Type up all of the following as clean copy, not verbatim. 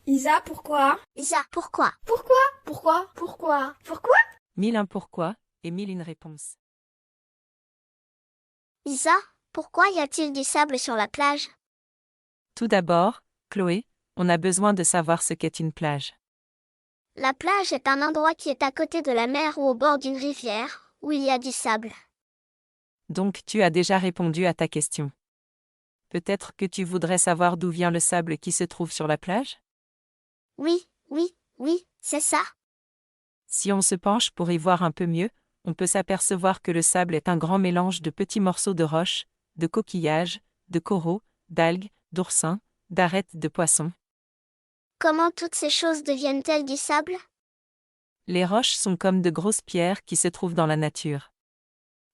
Isa, pourquoi? Isa, pourquoi? Pourquoi? Pourquoi? Pourquoi? Pourquoi? 1001 pourquoi et 1001 réponses. Isa, pourquoi y a-t-il du sable sur la plage? Tout d'abord, Chloé, on a besoin de savoir ce qu'est une plage. La plage est un endroit qui est à côté de la mer ou au bord d'une rivière, où il y a du sable. Donc tu as déjà répondu à ta question. Peut-être que tu voudrais savoir d'où vient le sable qui se trouve sur la plage? Oui, c'est ça. Si on se penche pour y voir un peu mieux, on peut s'apercevoir que le sable est un grand mélange de petits morceaux de roches, de coquillages, de coraux, d'algues, d'oursins, d'arêtes de poissons. Comment toutes ces choses deviennent-elles du sable? Les roches sont comme de grosses pierres qui se trouvent dans la nature.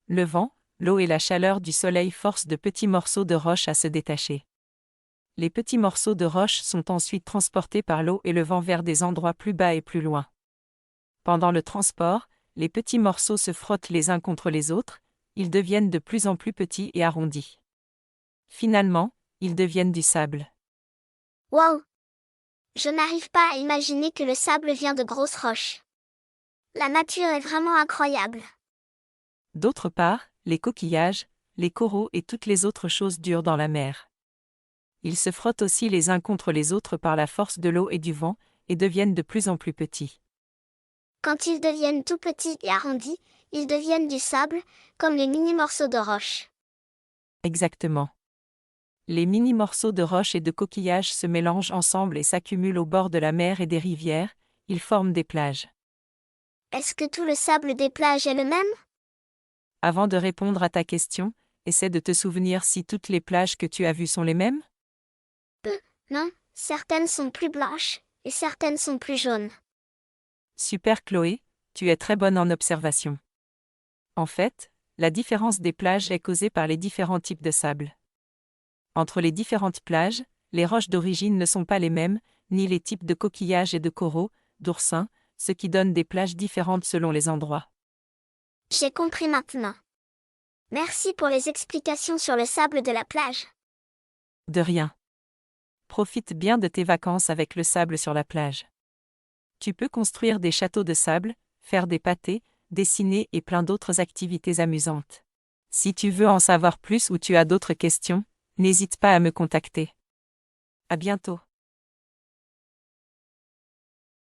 Le vent, l'eau et la chaleur du soleil forcent de petits morceaux de roche à se détacher. Les petits morceaux de roche sont ensuite transportés par l'eau et le vent vers des endroits plus bas et plus loin. Pendant le transport, les petits morceaux se frottent les uns contre les autres, ils deviennent de plus en plus petits et arrondis. Finalement, ils deviennent du sable. Wow! Je n'arrive pas à imaginer que le sable vient de grosses roches. La nature est vraiment incroyable. D'autre part, les coquillages, les coraux et toutes les autres choses dures dans la mer. Ils se frottent aussi les uns contre les autres par la force de l'eau et du vent, et deviennent de plus en plus petits. Quand ils deviennent tout petits et arrondis, ils deviennent du sable, comme les mini-morceaux de roche. Exactement. Les mini-morceaux de roches et de coquillages se mélangent ensemble et s'accumulent au bord de la mer et des rivières, ils forment des plages. Est-ce que tout le sable des plages est le même? Avant de répondre à ta question, essaie de te souvenir si toutes les plages que tu as vues sont les mêmes? Non, certaines sont plus blanches, et certaines sont plus jaunes. Super Chloé, tu es très bonne en observation. En fait, la différence des plages est causée par les différents types de sable. Entre les différentes plages, les roches d'origine ne sont pas les mêmes, ni les types de coquillages et de coraux, d'oursins, ce qui donne des plages différentes selon les endroits. J'ai compris maintenant. Merci pour les explications sur le sable de la plage. De rien. Profite bien de tes vacances avec le sable sur la plage. Tu peux construire des châteaux de sable, faire des pâtés, dessiner et plein d'autres activités amusantes. Si tu veux en savoir plus ou tu as d'autres questions, n'hésite pas à me contacter. À bientôt.